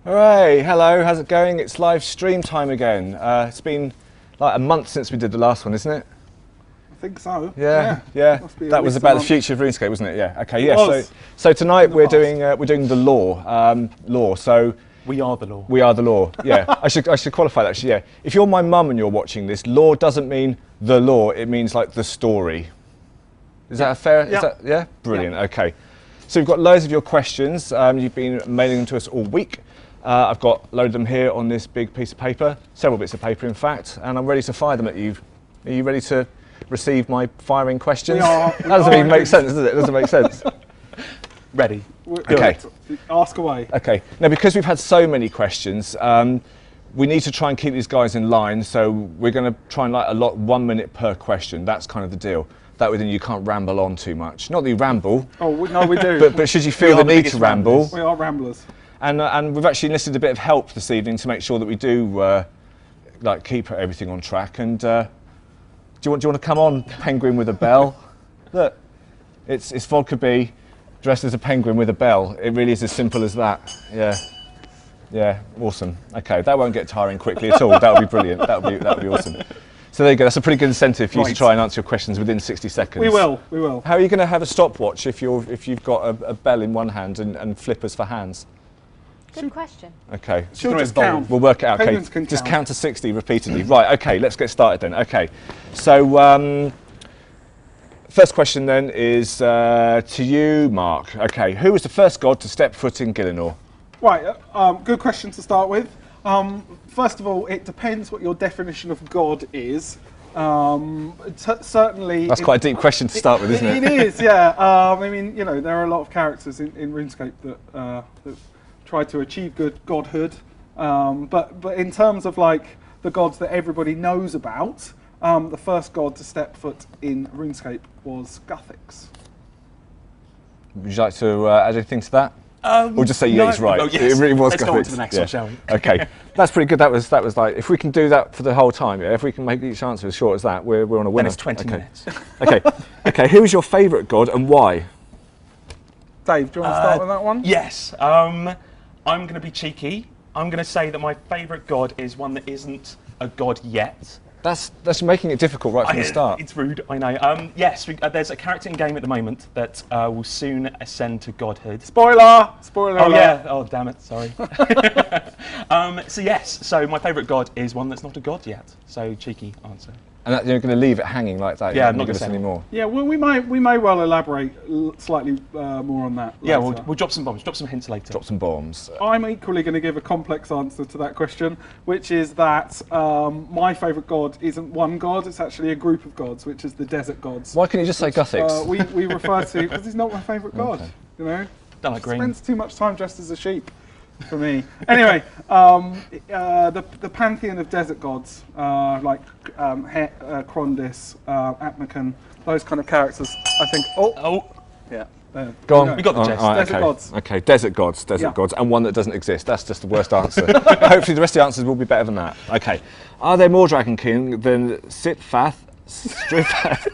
Hooray, hello, how's it going? It's live stream time again. It's been like a month since we did the last one, isn't it? I think so. Yeah. That was about the future of RuneScape, wasn't it? Yeah. Okay. Yeah. So tonight we're doing the law. So we are the law. We are the law. Yeah. I should qualify that actually. Yeah. If you're my mum and you're watching this, law doesn't mean the law. It means like the story. Is that a fair? Yeah. Is that, yeah. Brilliant. Yeah. Okay. So we've got loads of your questions. You've been mailing them to us all week. I've got a load of them here on this big piece of paper, several bits of paper in fact, and I'm ready to fire them at you. Are you ready to receive my firing questions? That doesn't even make sense, does it? It doesn't make sense. Ready. Okay. Ask away. Okay. Now, because we've had so many questions, we need to try and keep these guys in line, so we're going to try and allot 1 minute per question. That's kind of the deal. That way then you can't ramble on too much. Not that you ramble. Oh, no, we do. But should you feel the need to ramble. We are ramblers. And we've actually enlisted a bit of help this evening to make sure that we do keep everything on track. And do you want to come on, penguin with a bell? Look, it's Vodka B dressed as a penguin with a bell. It really is as simple as that. Yeah, awesome. Okay, that won't get tiring quickly at all. That would be brilliant. That would be awesome. So there you go. That's a pretty good incentive for you to try and answer your questions within 60 seconds. We will. How are you going to have a stopwatch if you've got a bell in one hand and flippers for hands? Good question. Okay. She'll just count. We'll work it out. Okay. Just count to 60 repeatedly. Right. Okay. Let's get started then. Okay. So first question then is to you, Mark. Okay. Who was the first god to step foot in Gielinor? Right. Good question to start with. First of all, it depends what your definition of god is. Certainly. That's quite a deep question to start with, isn't it? It is. Yeah. I mean, there are a lot of characters in RuneScape that try to achieve good godhood, but in terms of the gods that everybody knows about, the first god to step foot in RuneScape was Guthix. Would you like to add anything to that? Or just say yeah, he's right. Oh, yes. It really was Let's Guthix. go on to the next one, shall we? Okay, that's pretty good. That was like, if we can do that for the whole time, yeah. If we can make each answer as short as that, we're on a winner. Then it's 20 minutes. Okay. Who is your favourite god and why? Dave, do you want to start with that one? Yes. I'm going to be cheeky. I'm going to say that my favourite god is one that isn't a god yet. That's making it difficult right from the start. It's rude, I know. Yes, there's a character in game at the moment that will soon ascend to godhood. Spoiler alert. Oh yeah. Oh damn it. Sorry. So my favourite god is one that's not a god yet. So cheeky answer. And you're going to leave it hanging like that? Yeah, I'm not going to say any more. Yeah, well, we may well elaborate slightly more on that. Yeah, later. we'll drop some bombs, drop some hints later. Drop some bombs. I'm equally going to give a complex answer to that question, which is that my favourite god isn't one god; it's actually a group of gods, which is the desert gods. Why couldn't you just say Guthix? We refer to because he's not my favourite god. Okay. Don't like green. Spends too much time dressed as a sheep. For me. Anyway, the pantheon of desert gods, like Krondis, Atmakan, those kind of characters, I think. Yeah. Go on. We got the gist. Desert gods. Okay, desert gods, and one that doesn't exist. That's just the worst answer. Hopefully the rest of the answers will be better than that. Okay. Are there more Dragon King than Sitfath, Strithath,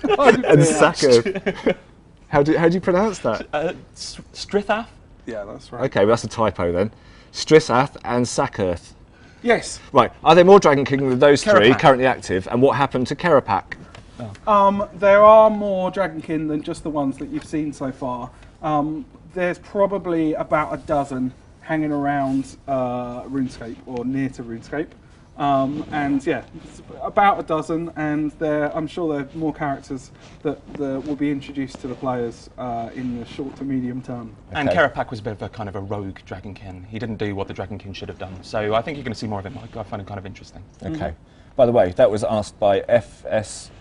and Sacker? How do you pronounce that? Strithath? Yeah, that's right. Okay, well that's a typo then. Strithath and Sackirth. Yes. Right. Are there more Dragon King than those three Kerapak. currently active? And what happened to Kerapak? There are more Dragonkin than just the ones that you've seen so far. There's probably about a dozen hanging around RuneScape or near to RuneScape. And yeah, it's about a dozen, and I'm sure there are more characters that will be introduced to the players in the short to medium term. Okay. And Kerapak was a bit of a kind of a rogue Dragonkin. He didn't do what the Dragonkin should have done. So I think you're going to see more of him. I find it kind of interesting. Okay. By the way, that was asked by FS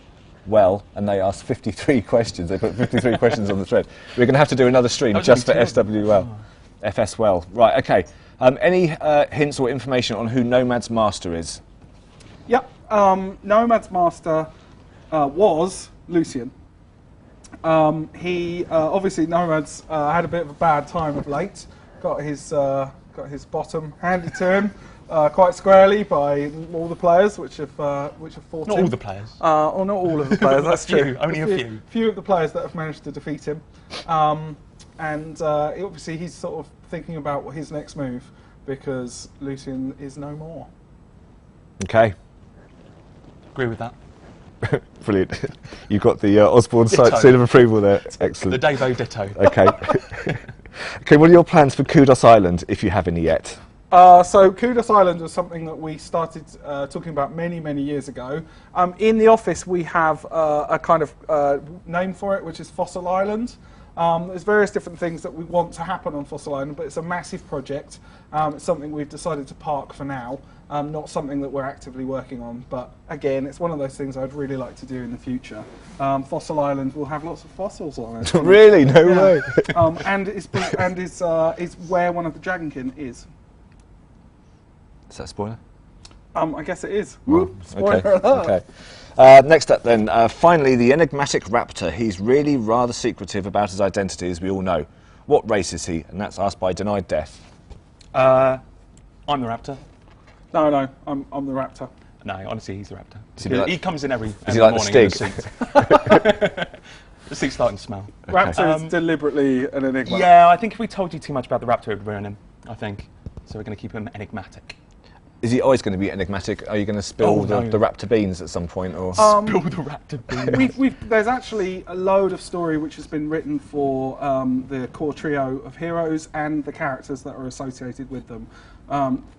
Well, and they asked 53 questions. They put 53 questions on the thread. We're going to have to do another stream just for SWL. FS Well. Right, okay. Any hints or information on who Nomad's Master is? Yep. Nomad's Master was Lucian. He obviously Nomad's had a bit of a bad time of late. Got his bottom handed to him quite squarely by all the players, which have fought him. Not all the players. Or not all of the players. That's true. Only a few. Few of the players that have managed to defeat him. And obviously he's sort of thinking about what his next move. because Lucian is no more. Okay. Agree with that. Brilliant. You've got the Osborne Ditto. seal of approval there. Excellent. The Davo ditto. Okay. Okay, what are your plans for Kudos Island, if you have any yet? So Kudos Island was something that we started talking about many, many years ago. In the office we have a kind of name for it, which is Fossil Island. There's various different things that we want to happen on Fossil Island, but it's a massive project. It's something we've decided to park for now, not something that we're actively working on. But again, it's one of those things I'd really like to do in the future. Fossil Island will have lots of fossils on it. Really? No way. And is where one of the Dragonkin is. Is that a spoiler? I guess it is. Well, Whoop, spoiler alert. Okay. Next up then, finally the Enigmatic Raptor. He's really rather secretive about his identity, as we all know. What race is he? And that's asked by Denied Death. I'm the Raptor. No, I'm the Raptor. No, honestly, he's the Raptor. Is he like- He comes in every he like the morning in Stig? the suit. The suit's starting to smell. Raptor is deliberately an enigma. Yeah, I think if we told you too much about the Raptor, it would ruin him, I think. So we're going to keep him enigmatic. Is he always going to be enigmatic? Are you going to spill Oh, no. the Raptor beans at some point? Or Spill the Raptor beans. There's actually a load of story which has been written for the core trio of heroes and the characters that are associated with them.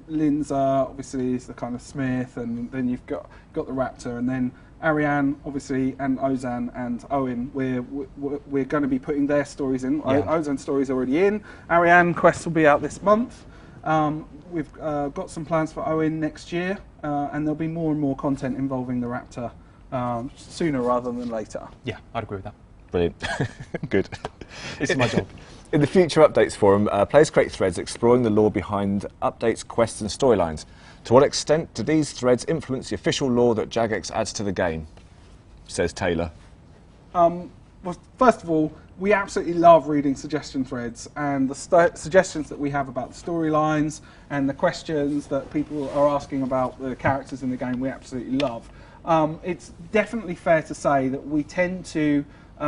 Linza obviously is the kind of Smith, and then you've got the Raptor, and then Ariane obviously, and Ozan and Owen. We're going to be putting their stories in. Yeah. Ozan's story's already in. Ariane quest will be out this month. We've got some plans for Owen next year, and there'll be more and more content involving the Raptor sooner rather than later. Yeah, I'd agree with that. brilliant, good. This is my job. In the future updates forum, players create threads exploring the lore behind updates, quests, and storylines. To what extent do these threads influence the official lore that Jagex adds to the game? Says Taylor. Well, first of all, we absolutely love reading suggestion threads, and the suggestions that we have about the storylines and the questions that people are asking about the characters in the game, we absolutely love. It's definitely fair to say that we tend to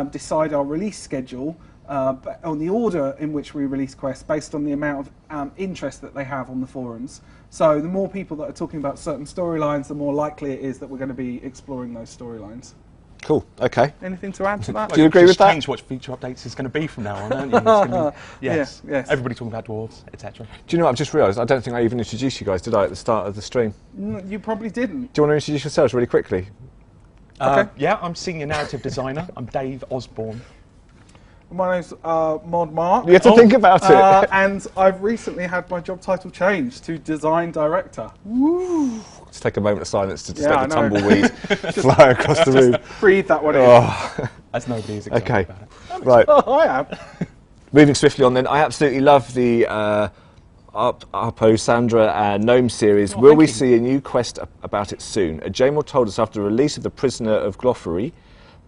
decide our release schedule on the order in which we release quests based on the amount of interest that they have on the forums. So the more people that are talking about certain storylines, the more likely it is that we're going to be exploring those storylines. Cool, okay. Anything to add to that? Do you agree with that? Change what future updates is going to be from now on, aren't you? It's gonna be, yes. Yeah, yes. Everybody talking about dwarves, etc. Do you know what I've just realised? I don't think I even introduced you guys, did I, at the start of the stream? You probably didn't. Do you want to introduce yourselves really quickly? Okay. Yeah, I'm senior narrative designer. I'm Dave Osborne. My name's Mod Mark. You have to think about it. And I've recently had my job title changed to design director. Woo! Let's take a moment of silence to just Yeah, let the I know. tumbleweed fly across the room. Breathe that one in. Oh, As nobody is excited okay, about it. right. Oh, I am. Moving swiftly on then, I absolutely love the Arpo, Sandra and Gnome series. Oh, Will thank we you. see a new quest about it soon? Jamel told us after the release of The Prisoner of Gloffery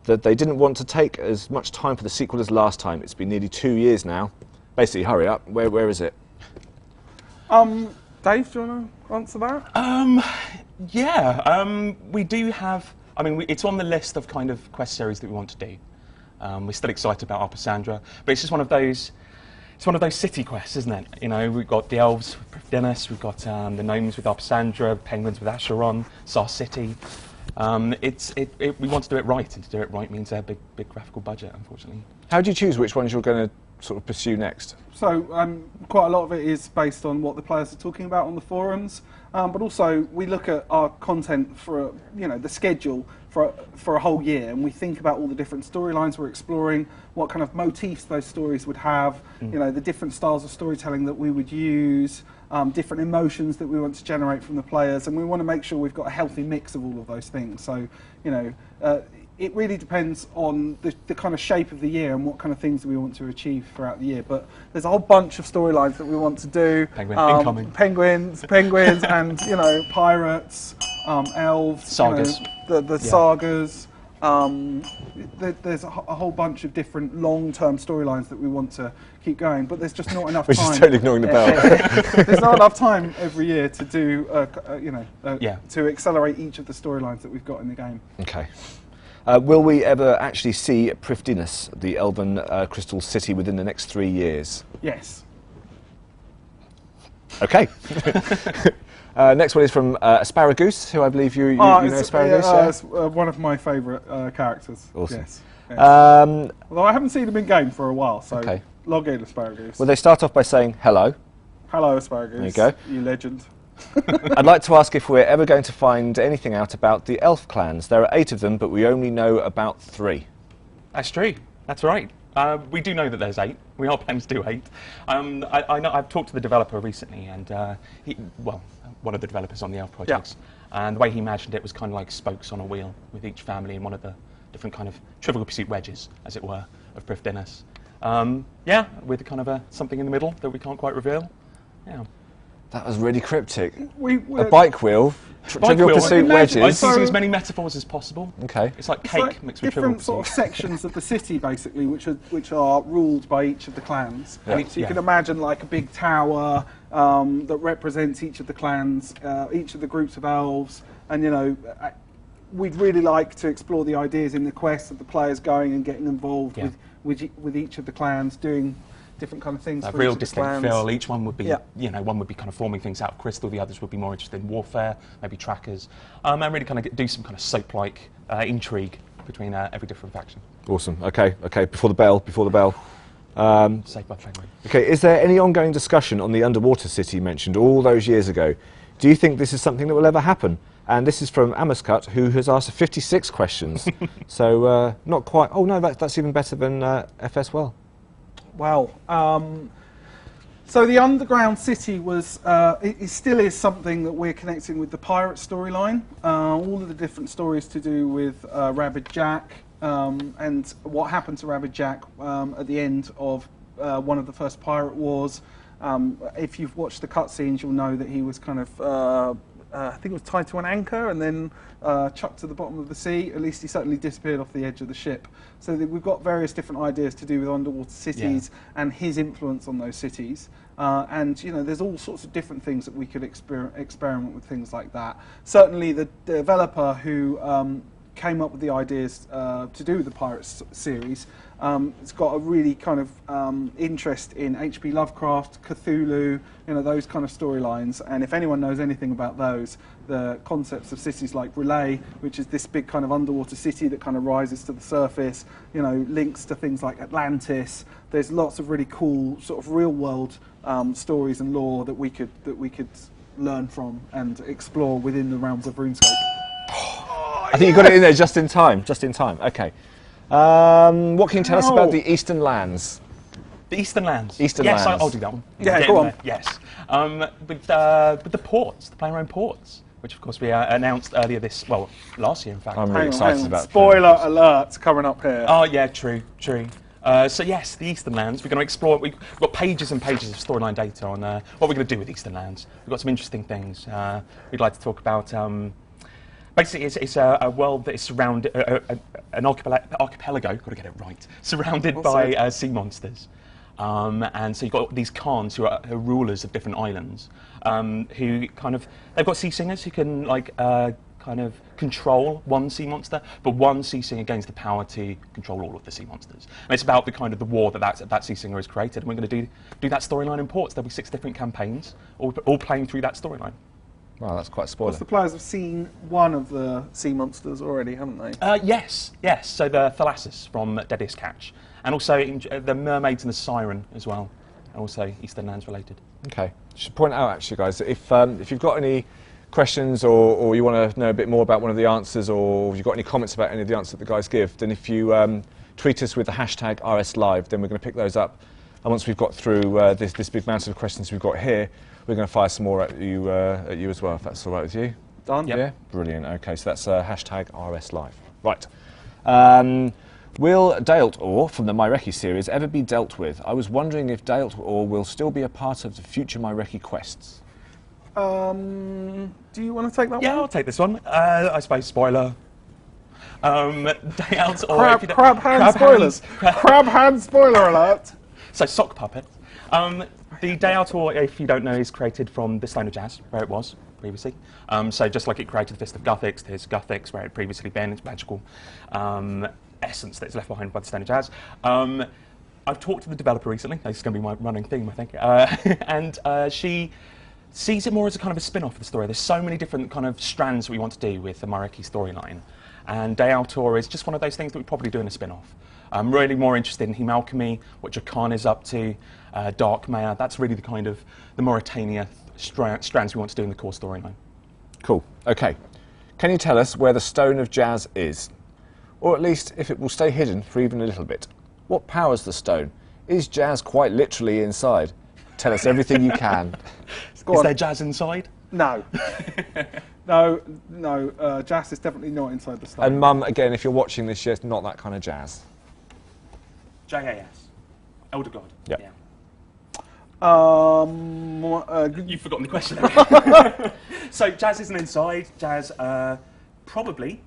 that they didn't want to take as much time for the sequel as last time. It's been nearly 2 years now. Basically, hurry up. Where is it? Dave, do you want to answer that? We do have. I mean, it's on the list of kind of quest series that we want to do. We're still excited about Upper Sandra, but it's just one of those. It's one of those city quests, isn't it? You know, we've got the elves with Dennis, we've got the gnomes with Upper Sandra, penguins with Acheron, Sar City. We want to do it right, and to do it right means a big graphical budget, unfortunately. How do you choose which ones you're going to sort of pursue next? So quite a lot of it is based on what the players are talking about on the forums, but also we look at our content for the schedule for a whole year, and we think about all the different storylines we're exploring, what kind of motifs those stories would have, the different styles of storytelling that we would use, different emotions that we want to generate from the players, and we want to make sure we've got a healthy mix of all of those things. So it really depends on the kind of shape of the year and what kind of things we want to achieve throughout the year. But there's a whole bunch of storylines that we want to do. Penguin, incoming. Penguins, and pirates, elves, Sagas. The sagas. There's a whole bunch of different long-term storylines that we want to keep going, but there's just not enough Which time. is totally ignoring the bell. There's not enough time every year to do, Yeah. to accelerate each of the storylines that we've got in the game. Okay. Will we ever actually see Prifdinus, the Elven Crystal City, within the next 3 years? Yes. Okay. Next one is from Asparagus, who I believe you know Asparagus. Yeah? It's one of my favourite characters. Awesome. Yes. Well, Although I haven't seen him in game for a while, so log in, Asparagus. they start off by saying hello. Hello, Asparagus. There you go. You legend. I'd like to ask if we're ever going to find anything out about the elf clans. There are 8 of them, but we only know about 3. That's true. That's right. We do know that there's 8. We are planning to do 8. I know I've talked to the developer recently, and one of the developers on the elf projects, and the way he imagined it was kind of like spokes on a wheel, with each family in one of the different kind of Trivial Pursuit wedges, as it were, of Prifddinas. With kind of something in the middle that we can't quite reveal. Yeah. That was really cryptic. A bike wheel, Trivial Pursuit wedges. I'm using as many metaphors as possible. Okay. It's like cake mixed with Trivial different sort of Pursuit. sections of the city, basically, which are ruled by each of the clans. Yeah. So you can imagine like a big tower that represents each of the clans, each of the groups of elves, and we'd really like to explore the ideas in the quest of the players going and getting involved with each of the clans, doing different kind of things. A for real each of the distinct clans. feel. Each one would be, one would be kind of forming things out of crystal. The others would be more interested in warfare, maybe trackers, and really kind of do some kind of soap-like intrigue between every different faction. Awesome. Okay. Before the bell. Saved by February. Okay. Is there any ongoing discussion on the underwater city mentioned all those years ago? Do you think this is something that will ever happen? And this is from Amascut, who has asked 56 questions. So not quite. Oh no, that's even better than FS Well. Wow. So the underground city was, it still is something that we're connecting with the pirate storyline. All of the different stories to do with Rabid Jack and what happened to Rabid Jack at the end of one of the first pirate wars. If you've watched the cutscenes, you'll know that he was kind of, I think it was tied to an anchor and then chucked to the bottom of the sea. At least he certainly disappeared off the edge of the ship. So we've got various different ideas to do with underwater cities and his influence on those cities. And there's all sorts of different things that we could experiment with things like that. Certainly the developer who came up with the ideas to do with the Pirates series, it's got a really kind of interest in H.P. Lovecraft, Cthulhu, those kind of storylines. And if anyone knows anything about those, the concepts of cities like Relay, which is this big kind of underwater city that kind of rises to the surface, links to things like Atlantis. There's lots of really cool sort of real world stories and lore that we could learn from and explore within the realms of RuneScape. I think you got it in there just in time. Okay. What can you tell us about the Eastern Lands? The Eastern Lands. Yes, I'll do that one. Yeah, go on. Yes. With the ports, the player-owned ports, which of course we announced earlier last year in fact. I'm really excited about that. Spoiler alert coming up here. Oh yeah, true. So yes, the Eastern Lands. We're going to explore. We've got pages and pages of storyline data on what we're going to do with Eastern Lands. We've got some interesting things. We'd like to talk about. Basically, it's a world that is surrounded, an archipelago, got to get it right, surrounded by sea monsters. And so you've got these Khans who are rulers of different islands, who they've got sea singers who can kind of control one sea monster, but one sea singer gains the power to control all of the sea monsters. And it's about the war that sea singer has created. And we're going to do that storyline in ports. There'll be 6 different campaigns, all playing through that storyline. Wow, that's quite a spoiler. The players have seen one of the sea monsters already, haven't they? Yes. So the Thalassus from Deadliest Catch, and also the mermaids and the siren as well, and also Eastern Lands related. Okay. I should point out actually, guys, that if you've got any questions or you want to know a bit more about one of the answers, or if you've got any comments about any of the answers that the guys give, then if you tweet us with the hashtag RSLive, then we're going to pick those up. And once we've got through this big mountain of questions we've got here, we're going to fire some more at you as well, if that's all right with you. Done? Yep. Yeah? Brilliant. Okay, so that's hashtag RSLive. Right. Will Daelt Ore from the Myreki series ever be dealt with? I was wondering if Daelt Ore will still be a part of the future Myreki quests. Do you want to take that one? Yeah, I'll take this one. I suppose spoiler. Daelt Ore. Crab hand spoilers. Crab hand spoiler alert. So sock puppet. The Daelt Ore, if you don't know, is created from the Stone of Jazz, where it was previously. So just like it created the Fist of Guthix, there's Guthix where it had previously been. It's magical essence that's left behind by the Stone of Jazz. I've talked to the developer recently. This is going to be my running theme, I think. And she sees it more as a kind of a spin-off of the story. There's so many different kind of strands we want to do with the Mareki storyline, and Day Autor is just one of those things that we probably do in a spin-off. I'm really more interested in Heme Alchemy, what Jakan is up to, Dark Maya. That's really the kind of the Mauritania strands we want to do in the core storyline. Cool. Okay. Can you tell us where the Stone of Jazz is? Or at least if it will stay hidden for even a little bit. What powers the stone? Is Jazz quite literally inside? Tell us everything you can. Is there Jazz inside? No. no. Jazz is definitely not inside the stone. And Mum, again, if you're watching this, she's not that kind of Jazz. JAS. Elder God. Yep. Yeah. You've forgotten the question. So Jazz isn't inside. Jazz probably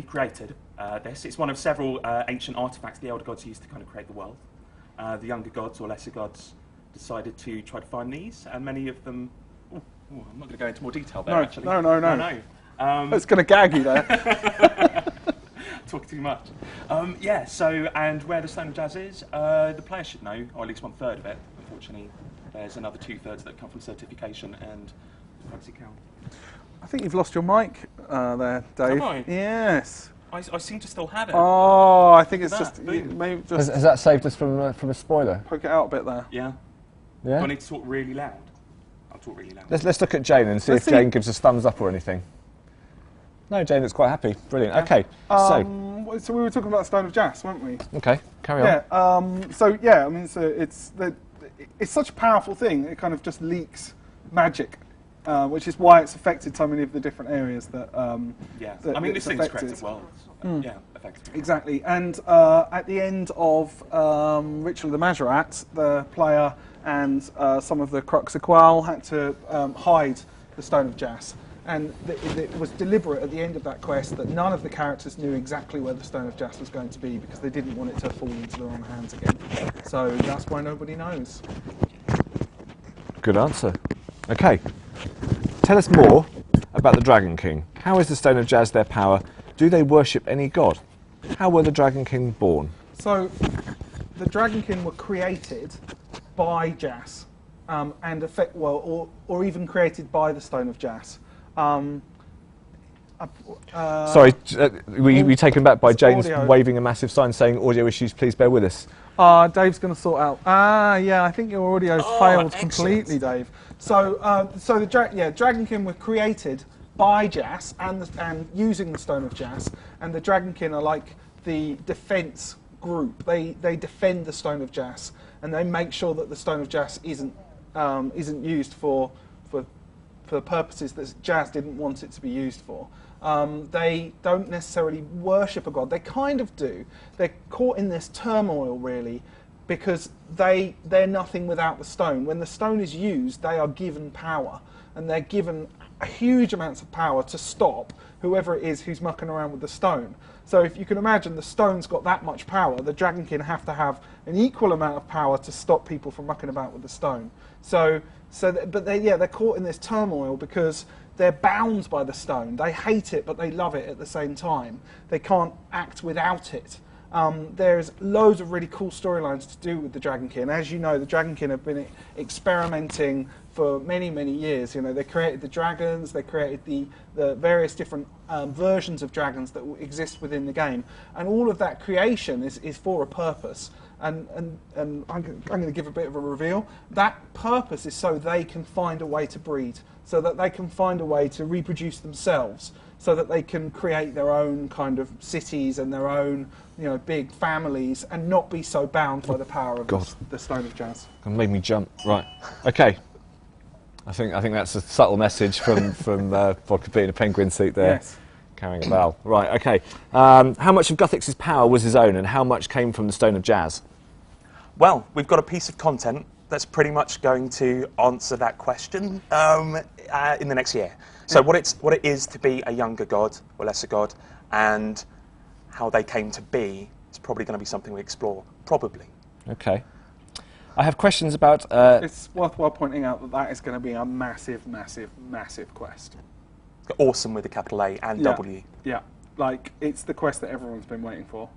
created this. It's one of several ancient artifacts the Elder Gods used to kind of create the world. The younger gods or lesser gods decided to try to find these, and many of them... I'm not going to go into more detail there, actually. No. It's going to gag you there. Talk too much. And where the Stone of Jazz is, the player should know, or at least 1/3 of it. Unfortunately, there's another 2/3 that come from certification and fancy count. I think you've lost your mic there, Dave. Have I? Yes. I seem to still have it. Oh, I think it's just... Boom. Maybe just Has that saved us from a spoiler? poke it out a bit there. Yeah. Do Yeah? I need to talk really loud? I'll talk really loud. Let's look at Jane and see Let's if Jane gives us thumbs up or anything. No, Jane looks quite happy. Brilliant. Okay. So we were talking about the Stone of Jazz, weren't we? Okay, carry on. Yeah. It's such a powerful thing. It kind of just leaks magic, which is why it's affected so many of the different areas that. This thing's created worlds. Yeah, effectively. Exactly. And at the end of Ritual of the Majorat, the player and some of the Croxaqual had to hide the Stone of Jazz. And it was deliberate at the end of that quest that none of the characters knew exactly where the Stone of Jazz was going to be, because they didn't want it to fall into the wrong hands again. So that's why nobody knows. Good answer. Okay. Tell us more about the Dragon King. How is the Stone of Jazz their power? Do they worship any god? How were the Dragon King born? So the Dragon King were created by Jazz, or even created by the Stone of Jazz. Sorry, we taken back by Jane's audio. waving a massive sign saying audio issues, please bear with us. Dave's going to sort out. I think your audio's failed completely, Dave. So the Dragonkin were created by Jazz and using the Stone of Jazz, and the Dragonkin are like the defense group. They defend the Stone of Jazz, and they make sure that the Stone of Jazz isn't used for purposes that Jazz didn't want it to be used for. They don't necessarily worship a god. They kind of do. They're caught in this turmoil, really, because they're nothing without the stone. When the stone is used, they are given power, and they're given huge amounts of power to stop whoever it is who's mucking around with the stone. So if you can imagine the stone's got that much power, the Dragonkin have to have an equal amount of power to stop people from mucking about with the stone. But they're caught in this turmoil because they're bound by the stone. They hate it, but they love it at the same time. They can't act without it. There's loads of really cool storylines to do with the Dragonkin. As you know, the Dragonkin have been experimenting for many, many years. You know, they created the dragons, they created the various different versions of dragons that exist within the game, and all of that creation is for a purpose. And I'm going to give a bit of a reveal. That purpose is so they can find a way to breed, so that they can find a way to reproduce themselves, so that they can create their own kind of cities and their own, big families, and not be so bound by the power of the Stone of Jazz. It made me jump. Right. Okay. I think that's a subtle message from Vodka being a penguin suit there. Yes. Carrying a bell. Right, okay. How much of Guthix's power was his own, and how much came from the Stone of Jazz? Well, we've got a piece of content that's pretty much going to answer that question in the next year. So what it is to be a younger god or lesser god, and how they came to be, is probably going to be something we explore, probably. Okay. I have questions about... It's worthwhile pointing out that is going to be a massive, massive, massive quest. Awesome with a capital A and W. Yeah, it's the quest that everyone's been waiting for.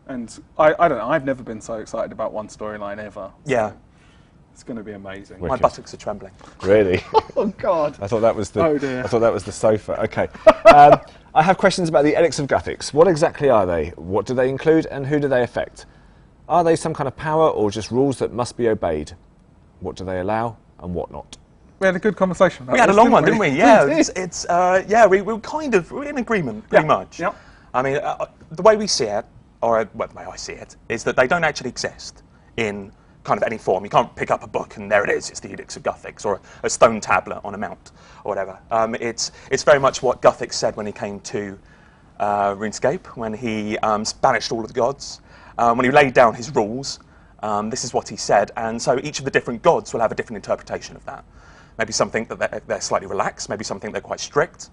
And I don't know, I've never been so excited about one storyline ever. Yeah. It's going to be amazing. My buttocks are trembling. Really? Oh God! I thought that was the. Oh dear. I thought that was the sofa. Okay. I have questions about the edicts of Guthics. What exactly are they? What do they include, and who do they affect? Are they some kind of power, or just rules that must be obeyed? What do they allow, and what not? We had a good conversation. We had a long one, didn't we? Yeah, We did. we were in agreement pretty much. Yep. I mean, the way we see it, or the way I see it, is that they don't actually exist in kind of any form. You can't pick up a book and there it is. It's the Edicts of Guthics, or a stone tablet on a mount, or whatever. It's very much what Guthics said when he came to RuneScape, when he banished all of the gods, when he laid down his rules. This is what he said, and so each of the different gods will have a different interpretation of that. Maybe something that they're slightly relaxed, maybe something they're quite strict.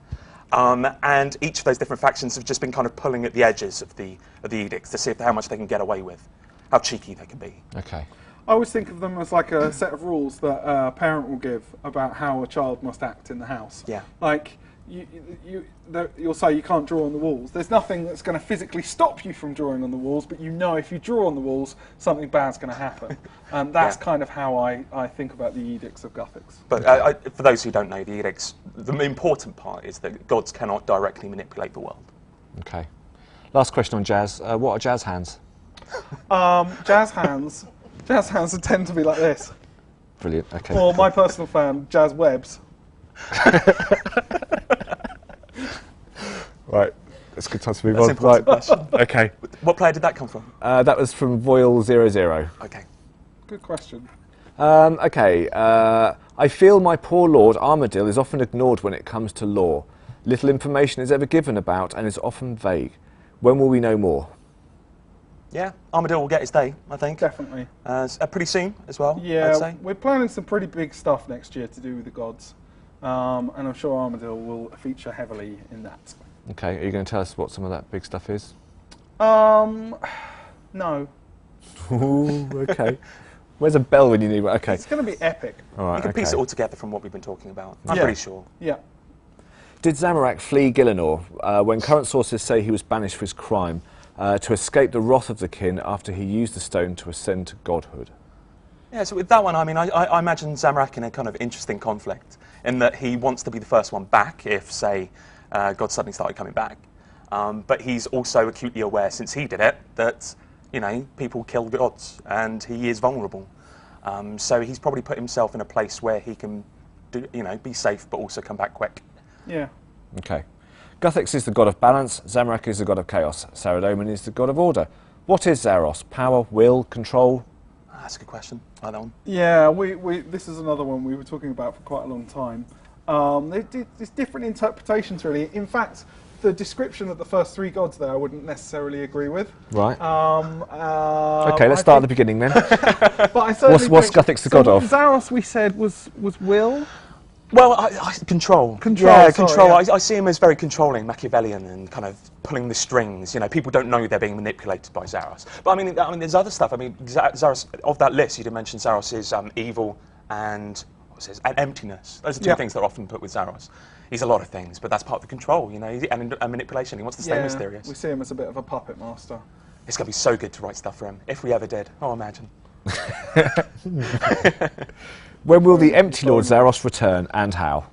And each of those different factions have just been kind of pulling at the edges of the edicts to see how much they can get away with, how cheeky they can be. Okay. I always think of them as like a set of rules that a parent will give about how a child must act in the house. Yeah. Like, you'll say you can't draw on the walls. There's nothing that's going to physically stop you from drawing on the walls, but you know if you draw on the walls, something bad's going to happen. And that's kind of how I think about the Edicts of Guthics. But for those who don't know, the edicts, the important part is that gods cannot directly manipulate the world. Okay. Last question on jazz. What are jazz hands? Jazz hands tend to be like this. Brilliant. Okay. Or my personal fan, jazz webs. Right. It's a good time to move That's on. an important Right. question. Okay. What player did that come from? That was from Voil00. Okay. Good question. Okay. I feel my poor lord Armadil is often ignored when it comes to lore. Little information is ever given about and is often vague. When will we know more? Yeah, Armadillo will get his day, I think. Definitely. Pretty soon as well, I'd Yeah, say. we're planning some pretty big stuff next year to do with the gods. And I'm sure Armadillo will feature heavily in that. Okay. Are you going to tell us what some of that big stuff is? No. Ooh, okay. Where's a bell when you need one? Okay. It's going to be epic. All right. You can Okay. piece it all together from what we've been talking about. I'm Yeah. pretty sure. Yeah. Did Zamorak flee Gielinor when current sources say he was banished for his crime to escape the wrath of the kin after he used the stone to ascend to godhood? Yeah, so with that one, I mean, I imagine Zamorak in a kind of interesting conflict in that he wants to be the first one back if, say, God suddenly started coming back. But he's also acutely aware, since he did it, that, you know, people kill gods and he is vulnerable. So he's probably put himself in a place where he can, be safe but also come back quick. Yeah. Okay. Guthix is the god of balance, Zamorak is the god of chaos, Saradomin is the god of order. What is Zaros? Power, will, control? That's a good question. I like that one. Yeah, this is another one we were talking about for quite a long time. There's different interpretations, really. In fact, the description of the first three gods there I wouldn't necessarily agree with. Right. Okay, let's start at the beginning then. But I certainly What's think- Guthix the god of? Zaros, we said, was will. Well, control. Control, Yeah, sorry, control. yeah. I see him as very controlling, Machiavellian, and kind of pulling the strings. You know, people don't know they're being manipulated by Zaros. But I mean, there's other stuff. I mean, Zaros, of that list, you did mention Zaros is evil and and emptiness. Those are two things that are often put with Zaros. He's a lot of things, but that's part of the control, you know, and manipulation. He wants to stay mysterious. We see him as a bit of a puppet master. It's going to be so good to write stuff for him, if we ever did. Oh, imagine. When will the empty Lord Zaros return and how?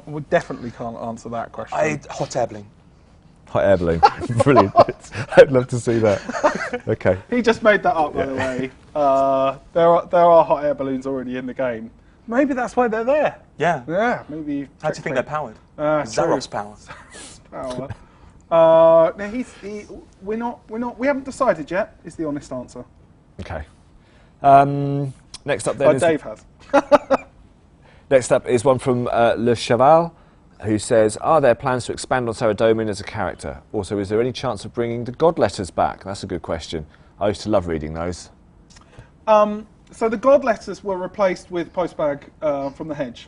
We definitely can't answer that question. Hot air balloon. Hot air balloon. Brilliant. I'd love to see that. Okay. He just made that up, by the way. There are hot air balloons already in the game. Maybe that's why they're there. Yeah. Yeah, maybe. How do you think they're powered? Zaros Zaros power. power. No, we haven't decided yet. Is the honest answer. Okay. Next up then But is Dave has. next up is one from Le Cheval, who says, "Are there plans to expand on Saradomin as a character? Also, is there any chance of bringing the God letters back?" That's a good question. I used to love reading those. So the God letters were replaced with postbag from the hedge.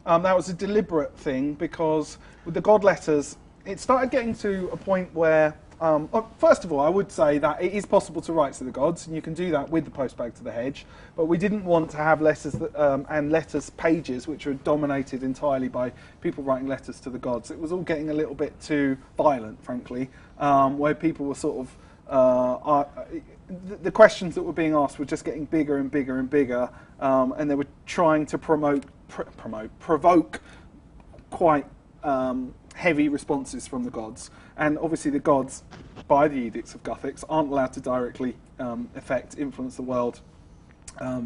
That was a deliberate thing because with the God letters, it started getting to a point where, first of all, I would say that it is possible to write to the gods, and you can do that with the postbag to the hedge. But we didn't want to have letters and letters pages which are dominated entirely by people writing letters to the gods. It was all getting a little bit too violent, frankly, where people were sort of the questions that were being asked were just getting bigger and bigger and bigger, and they were trying to provoke quite heavy responses from the gods. And obviously the gods, by the edicts of Guthix, aren't allowed to directly influence the world.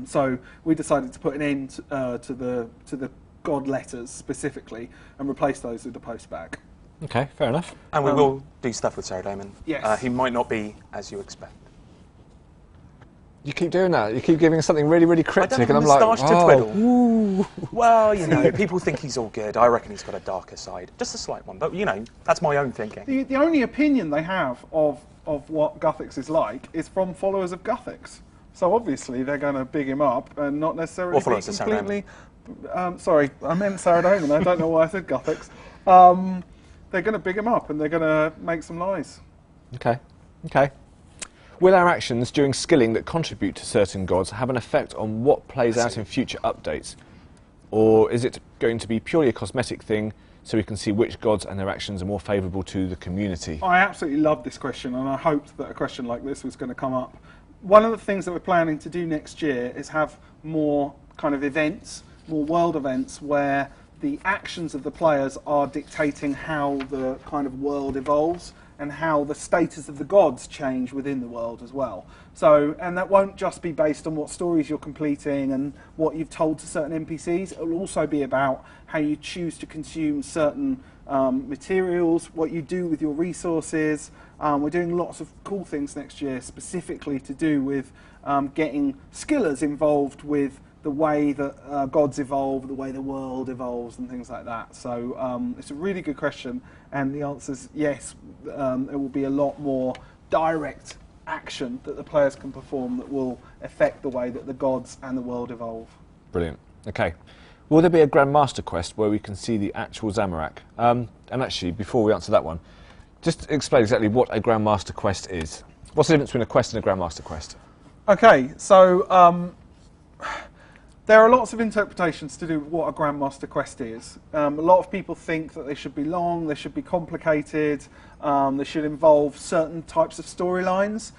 So we decided to put an end to the god letters specifically and replace those with the postback. Okay, fair enough. And we will do stuff with Sarah Damon. Yes. He might not be as you expect. You keep doing that. You keep giving us something really, really cryptic, and I'm like, moustache to oh. twiddle. Ooh. Well, you know, people think he's all good. I reckon he's got a darker side. Just a slight one, but, you know, that's my own thinking. The only opinion they have of what Guthix is like is from followers of Guthix. So obviously they're going to big him up and not necessarily Or followers be of Sarah completely... sorry, I meant Sarah Damon. I don't know why I said Guthix. They're going to big him up and they're going to make some lies. Okay, okay. Will our actions during skilling that contribute to certain gods have an effect on what plays out in future updates? Or is it going to be purely a cosmetic thing so we can see which gods and their actions are more favourable to the community? I absolutely love this question, and I hoped that a question like this was going to come up. One of the things that we're planning to do next year is have more kind of events, more world events, where the actions of the players are dictating how the kind of world evolves and how the status of the gods change within the world as well. So, and that won't just be based on what stories you're completing and what you've told to certain NPCs. It will also be about how you choose to consume certain materials, what you do with your resources. We're doing lots of cool things next year specifically to do with getting skillers involved with the way that gods evolve, the way the world evolves and things like that. So it's a really good question, and the answer is yes. There will be a lot more direct action that the players can perform that will affect the way that the gods and the world evolve. Brilliant. Okay. Will there be a Grandmaster quest where we can see the actual Zamorak? And actually, before we answer that one, just explain exactly what a Grandmaster quest is. What's the difference between a quest and a Grandmaster quest? Okay, so there are lots of interpretations to do with what a Grandmaster quest is. A lot of people think that they should be long, they should be complicated, they should involve certain types of storylines.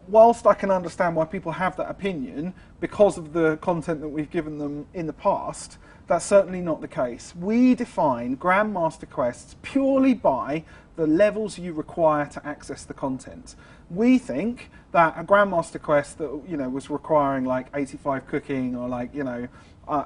Whilst I can understand why people have that opinion, because of the content that we've given them in the past, that's certainly not the case. We define Grandmaster quests purely by the levels you require to access the content. We think that a Grandmaster quest that was requiring like 85 cooking or like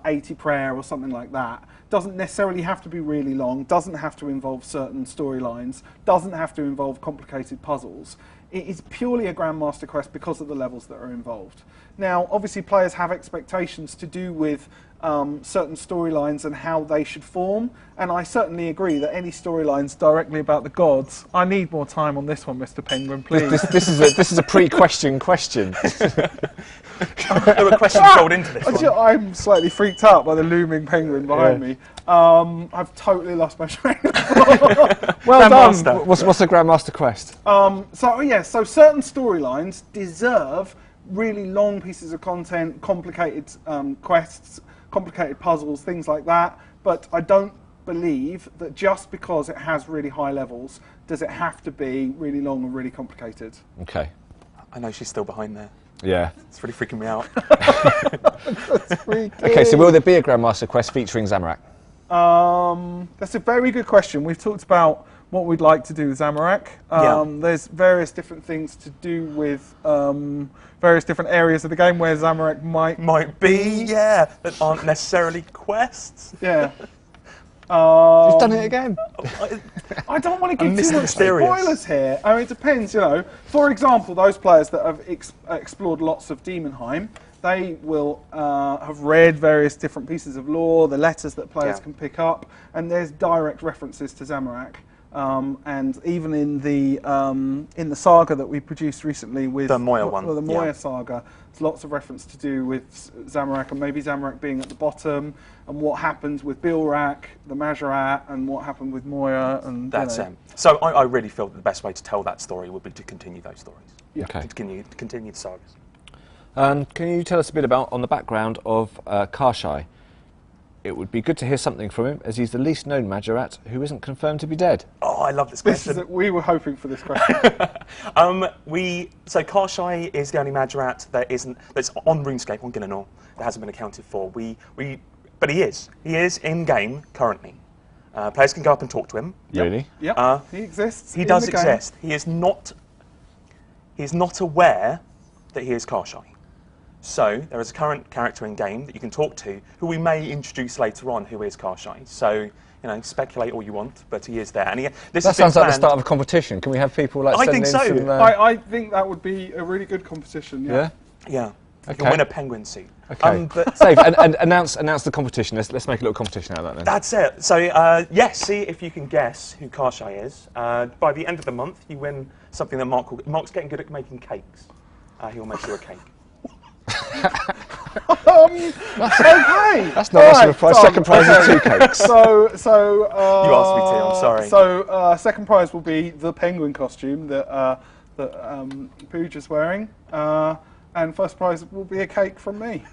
80 prayer or something like that doesn't necessarily have to be really long, doesn't have to involve certain storylines, doesn't have to involve complicated puzzles. It is purely a Grandmaster quest because of the levels that are involved. Now, obviously, players have expectations to do with certain storylines and how they should form, and I certainly agree that any storylines directly about the gods. I need more time on this one, Mr. Penguin, please. This is a pre-question question. There were questions rolled into this one. I'm slightly freaked out by the looming penguin behind me. I've totally lost my train of thought. Well done. What's a Grandmaster quest? So certain storylines deserve really long pieces of content, complicated quests, complicated puzzles, things like that. But I don't believe that just because it has really high levels, does it have to be really long and really complicated. Okay. I know she's still behind there. Yeah. It's really freaking me out. Okay, so will there be a Grandmaster quest featuring Zamorak? That's a very good question. We've talked about what we'd like to do with Zamorak. There's various different things to do with various different areas of the game where Zamorak might be, yeah, that aren't necessarily quests. Yeah. You've done it again. I don't want to give too much spoilers here. I mean, it depends, For example, those players that have explored lots of Demonheim, they will have read various different pieces of lore, the letters that players can pick up, and there's direct references to Zamorak. And even in the saga that we produced recently with the Moya one, the Moya saga, there's lots of reference to do with Zamorak, and maybe Zamorak being at the bottom, and what happens with Bilrak, the Majorat, and what happened with Moya, and that's it. So I really feel that the best way to tell that story would be to continue those stories. Yeah. Okay. To continue the sagas. Can you tell us a bit on the background of Karshai? it would be good to hear something from him, as he's the least known Majorat who isn't confirmed to be dead. Oh, I love this This question. is we were hoping for this question. So Karshai is the only Majorat that's on RuneScape on Ginanor that hasn't been accounted for. But he is in game currently. Players can go up and talk to him. Really? Yep, he exists. He in does the game. exist. He is not aware that he is Karshai. So there is a current character in game that you can talk to, who we may introduce later on, who is Karshai. So speculate all you want, but he is there. And That sounds like the start of a competition. Can we have people like sending in think so. some? I think that would be a really good competition. Yeah. Yeah. You Okay. can win a penguin suit. Okay. But Save and announce the competition. Let's make a little competition out of that then. that's it. So see if you can guess who Karshai is. By the end of the month, you win something that Mark's getting good at making cakes. He'll make you a cake. Okay. That's not much of a prize. Tom, Second prize is 2 cakes. So You asked me to, I'm sorry. So second prize will be the penguin costume that Pooj is wearing, and first prize will be a cake from me.